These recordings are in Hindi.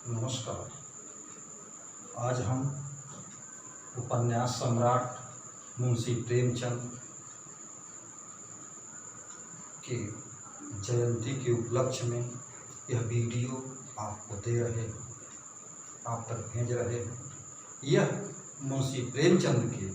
नमस्कार। आज हम उपन्यास सम्राट मुंशी प्रेमचंद के जयंती के उपलक्ष्य में यह वीडियो आपको दे रहे हैं, आप तक भेज रहे हैं। यह मुंशी प्रेमचंद के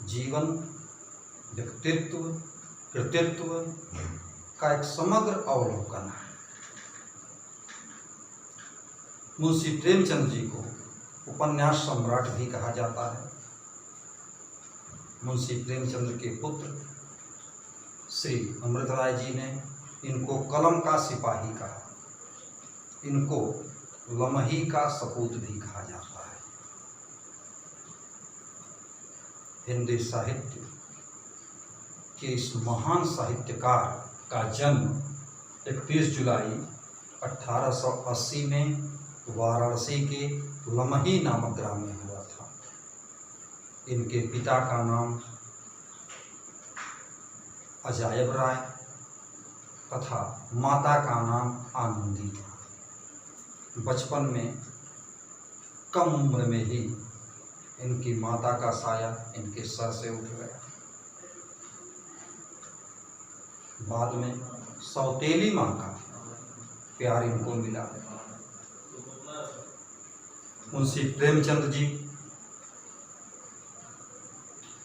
जीवन, व्यक्तित्व, कृतित्व का एक समग्र अवलोकन है। मुंशी प्रेमचंद जी को उपन्यास सम्राट भी कहा जाता है। मुंशी प्रेमचंद के पुत्र श्री अमृतराय जी ने इनको कलम का सिपाही कहा, इनको लमही का सपूत भी कहा जाता है। हिंदी साहित्य के इस महान साहित्यकार का जन्म 31 जुलाई 1880 में वाराणसी के लमही नामक ग्राम में हुआ था। इनके पिता का नाम अजायब राय तथा माता का नाम आनंदी था। बचपन में कम उम्र में ही इनकी माता का साया इनके सर से उठ गया। बाद में सौतेली माँ का प्यार इनको मिला। मुंशी प्रेमचंद जी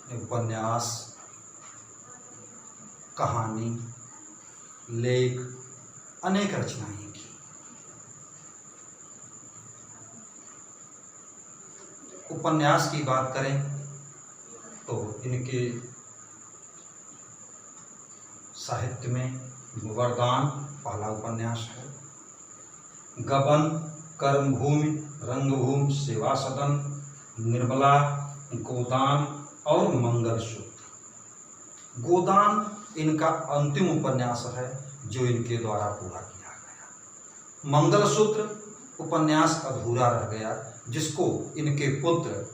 ने उपन्यास, कहानी, लेख अनेक रचनाएं की। उपन्यास की बात करें तो इनके साहित्य में वरदान पहला उपन्यास है। गबन, कर्मभूमि, रंगभूमि, सेवा सदन, निर्मला, गोदान और मंगलसूत्र। गोदान इनका अंतिम उपन्यास है जो इनके द्वारा पूरा किया गया। मंगलसूत्र उपन्यास अधूरा रह गया जिसको इनके पुत्र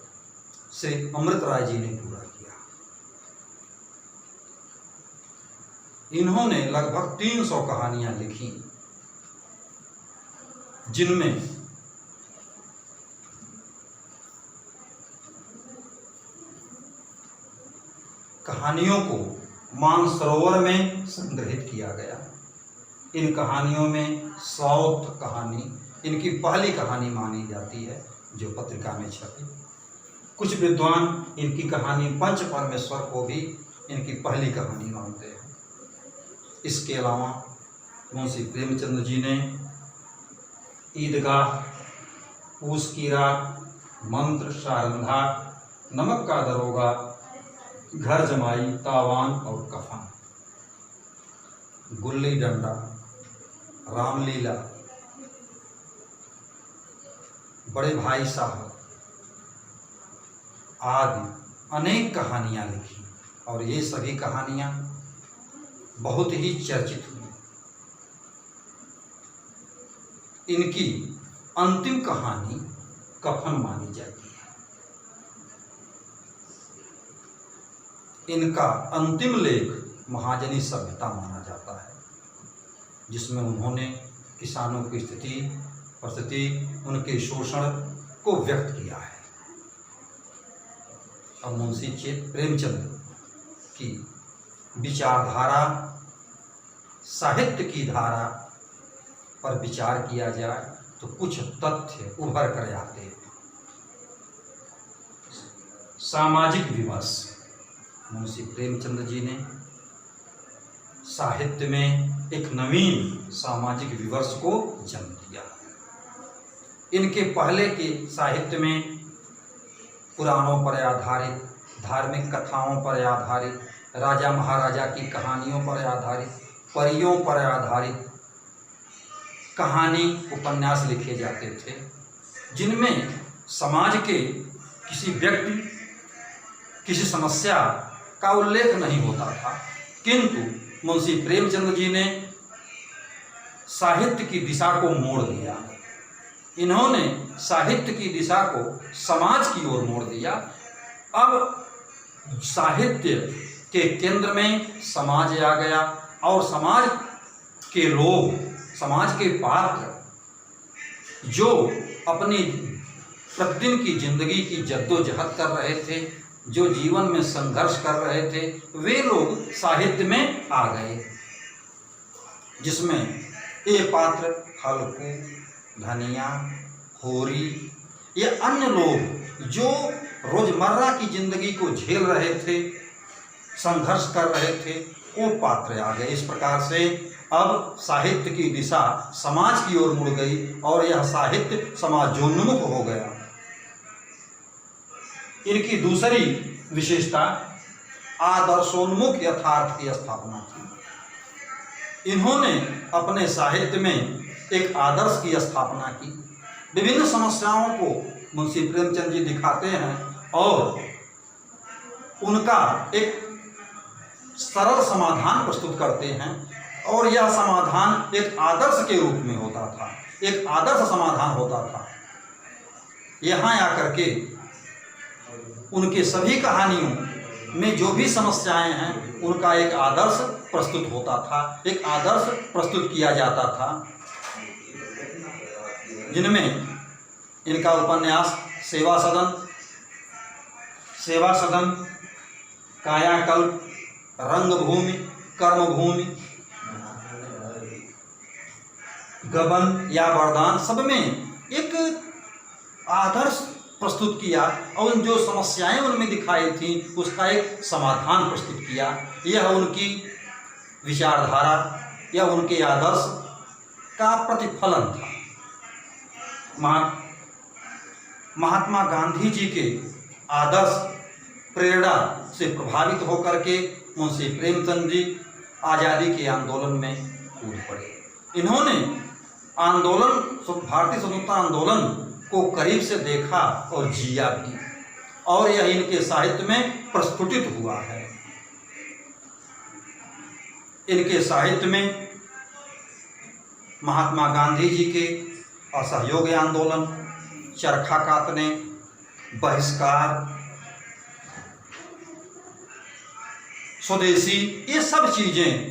श्री अमृतराय जी ने पूरा किया। इन्होंने लगभग 300 कहानियां लिखी, जिनमें कहानियों को मानसरोवर में संग्रहित किया गया। इन कहानियों में सौत कहानी इनकी पहली कहानी मानी जाती है जो पत्रिका में छपी। कुछ विद्वान इनकी कहानी पंच परमेश्वर को भी इनकी पहली कहानी मानते हैं। इसके अलावा मुंशी प्रेमचंद जी ने ईदगाह, पूस की रात, मंत्र, शारंधा, नमक का दरोगा, घर जमाई, तावान और कफन, गुल्ली डंडा, रामलीला, बड़े भाई साहब आदि अनेक कहानियां लिखी और ये सभी कहानियां बहुत ही चर्चित हुई। इनकी अंतिम कहानी कफन मानी जाती है। इनका अंतिम लेख महाजनी सभ्यता माना जाता है, जिसमें उन्होंने किसानों की परिस्थिति, उनके शोषण को व्यक्त किया है। अब मुंशी प्रेमचंद की विचारधारा, साहित्य की धारा पर विचार किया जाए तो कुछ तथ्य उभर कर आते हैं। सामाजिक विमर्श। मुंशी प्रेमचंद जी ने साहित्य में एक नवीन सामाजिक विमर्श को जन्म दिया। इनके पहले के साहित्य में पुराणों पर आधारित, धार्मिक कथाओं पर आधारित, राजा महाराजा की कहानियों पर आधारित, परियों पर आधारित कहानी, उपन्यास लिखे जाते थे, जिनमें समाज के किसी व्यक्ति, किसी समस्या का उल्लेख नहीं होता था। किंतु मुंशी प्रेमचंद जी ने साहित्य की दिशा को मोड़ दिया। इन्होंने साहित्य की दिशा को समाज की ओर मोड़ दिया। अब साहित्य के केंद्र में समाज आ गया और समाज के लोग, समाज के पात्र जो अपनी प्रतिदिन की जिंदगी की जद्दोजहद कर रहे थे, जो जीवन में संघर्ष कर रहे थे, वे लोग साहित्य में आ गए, जिसमें ये पात्र हल्कू, धनिया, होरी, ये अन्य लोग जो रोजमर्रा की जिंदगी को झेल रहे थे, संघर्ष कर रहे थे, वो पात्र आ गए। इस प्रकार से अब साहित्य की दिशा समाज की ओर मुड़ गई और यह साहित्य समाजोन्मुख हो गया। इनकी दूसरी विशेषता आदर्शोन्मुख यथार्थ की स्थापना की। इन्होंने अपने साहित्य में एक आदर्श की स्थापना की। विभिन्न समस्याओं को मुंशी प्रेमचंद जी दिखाते हैं और उनका एक सरल समाधान प्रस्तुत करते हैं, और यह समाधान एक आदर्श के रूप में होता था, एक आदर्श समाधान होता था। यहाँ आकर के उनके सभी कहानियों में जो भी समस्याएं हैं उनका एक आदर्श प्रस्तुत होता था, एक आदर्श प्रस्तुत किया जाता था, जिनमें इनका उपन्यास सेवा सदन, कायाकल्प, रंगभूमि, कर्मभूमि, गबन या वरदान, सब में एक आदर्श प्रस्तुत किया और जो समस्याएं उनमें दिखाई थी उसका एक समाधान प्रस्तुत किया। यह उनकी विचारधारा या उनके आदर्श का प्रतिफलन था। महात्मा गांधी जी के आदर्श प्रेरणा से प्रभावित होकर के मुंशी प्रेमचंद जी आज़ादी के आंदोलन में कूद पड़े। इन्होंने भारतीय स्वतंत्रता आंदोलन को करीब से देखा और जिया भी, और यह इनके साहित्य में प्रस्फुटित हुआ है। इनके साहित्य में महात्मा गांधी जी के असहयोग आंदोलन, चरखा कातने, बहिष्कार, स्वदेशी, ये सब चीज़ें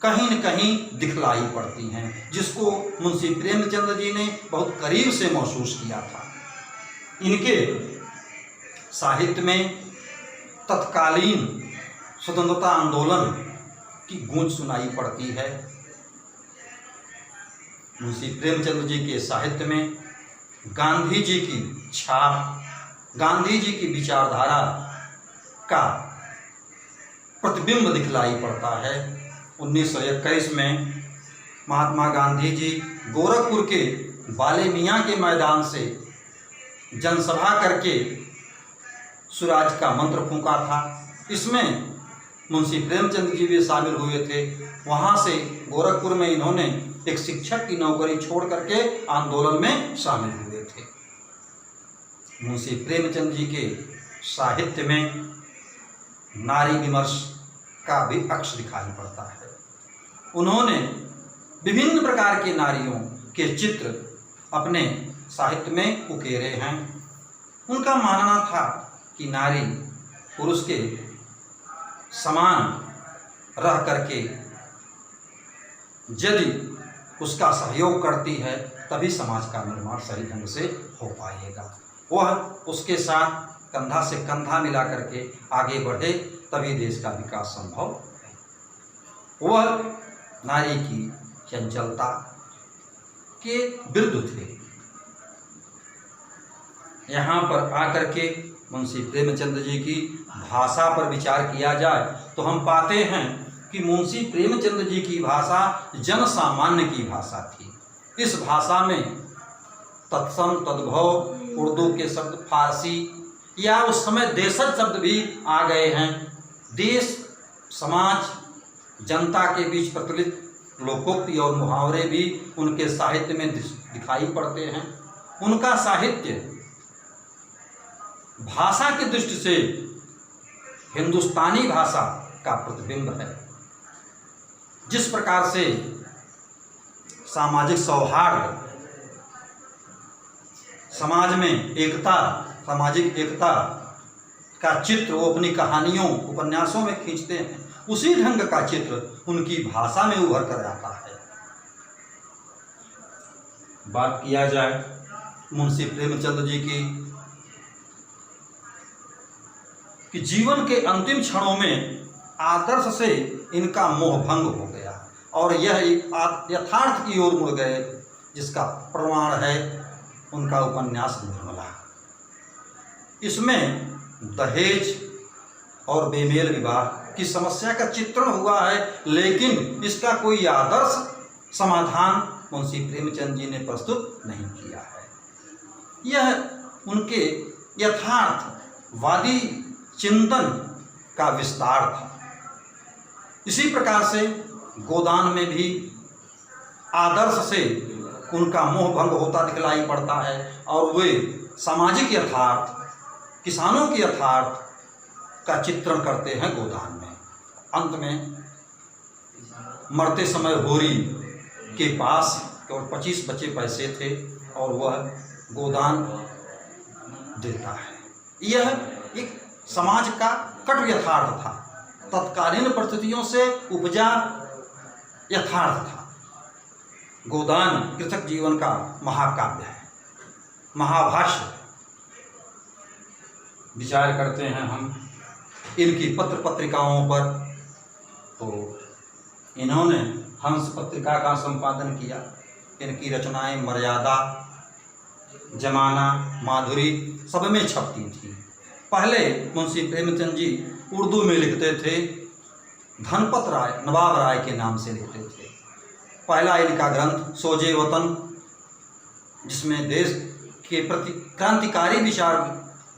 कहीं न कहीं दिखलाई पड़ती हैं, जिसको मुंशी प्रेमचंद जी ने बहुत करीब से महसूस किया था। इनके साहित्य में तत्कालीन स्वतंत्रता आंदोलन की गूंज सुनाई पड़ती है। मुंशी प्रेमचंद जी के साहित्य में गांधी जी की छाप, गांधी जी की विचारधारा का प्रतिबिंब दिखलाई पड़ता है। 1921 में महात्मा गांधी जी गोरखपुर के बाले मियाँ के मैदान से जनसभा करके स्वराज का मंत्र फूंका था। इसमें मुंशी प्रेमचंद जी भी शामिल हुए थे। वहाँ से गोरखपुर में इन्होंने एक शिक्षक की नौकरी छोड़ करके आंदोलन में शामिल हुए थे। मुंशी प्रेमचंद जी के साहित्य में नारी विमर्श का भी अक्ष दिखाई पड़ता है। उन्होंने विभिन्न प्रकार के नारियों के चित्र अपने साहित्य में उकेरे हैं। उनका मानना था कि नारी पुरुष के समान रह करके यदि उसका सहयोग करती है तभी समाज का निर्माण सही ढंग से हो पाएगा। वह उसके साथ कंधा से कंधा मिला करके आगे बढ़े तभी देश का विकास संभव है। वह नारी की चंचलता के विरुद्ध थे। यहाँ पर आकर के मुंशी प्रेमचंद जी की भाषा पर विचार किया जाए तो हम पाते हैं कि मुंशी प्रेमचंद जी की भाषा जन सामान्य की भाषा थी। इस भाषा में तत्सम तद्भव उर्दू के शब्द, फारसी या उस समय देशज शब्द भी आ गए हैं। देश, समाज, जनता के बीच प्रचलित लोकोक्ति और मुहावरे भी उनके साहित्य में दिखाई पड़ते हैं। उनका साहित्य भाषा की दृष्टि से हिंदुस्तानी भाषा का प्रतिबिंब है। जिस प्रकार से सामाजिक सौहार्द, समाज में एकता, सामाजिक एकता का चित्र वो अपनी कहानियों, उपन्यासों में खींचते हैं, उसी ढंग का चित्र उनकी भाषा में उभर कर आता है। बात किया जाए मुंशी प्रेमचंद जी की, कि जीवन के अंतिम क्षणों में आदर्श से इनका मोह भंग हो गया और यह यथार्थ की ओर मुड़ गए, जिसका प्रमाण है उनका उपन्यास निर्मला। इसमें दहेज और बेमेल विवाह की समस्या का चित्रण हुआ है, लेकिन इसका कोई आदर्श समाधान मुंशी प्रेमचंद जी ने प्रस्तुत नहीं किया है। यह उनके यथार्थवादी चिंतन का विस्तार था। इसी प्रकार से गोदान में भी आदर्श से उनका मोह भंग होता दिखलाई पड़ता है और वे सामाजिक यथार्थ, किसानों के यथार्थ का चित्रण करते हैं गोदान में। अंत में मरते समय होरी के पास केवल 25 बचे पैसे थे और वह गोदान देता है। यह एक समाज का कटु यथार्थ था, तत्कालीन परिस्थितियों से उपजा यथार्थ था। गोदान कृषक जीवन का महाकाव्य है, महाभाष्य। विचार करते हैं हम इनकी पत्र पत्रिकाओं पर, तो इन्होंने हंस पत्रिका का संपादन किया। इनकी रचनाएं मर्यादा, जमाना, माधुरी सब में छपती थी। पहले मुंशी प्रेमचंद जी उर्दू में लिखते थे, धनपत राय, नवाब राय के नाम से लिखते थे। पहला इनका ग्रंथ सोजे वतन, जिसमें देश के प्रति क्रांतिकारी विचार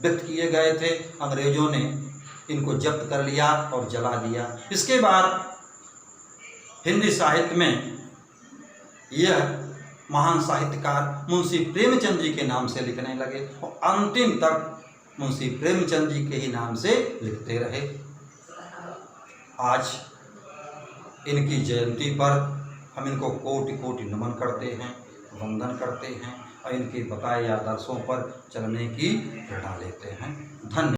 व्यक्त किए गए थे, अंग्रेजों ने इनको जब्त कर लिया और जला दिया। इसके बाद हिंदी साहित्य में यह महान साहित्यकार मुंशी प्रेमचंद जी के नाम से लिखने लगे और अंतिम तक मुंशी प्रेमचंद जी के ही नाम से लिखते रहे। आज इनकी जयंती पर हम इनको कोटि कोटि नमन करते हैं, वंदन करते हैं और इनके बताए आदर्शों पर चलने की प्रेरणा लेते हैं। धन्यवाद।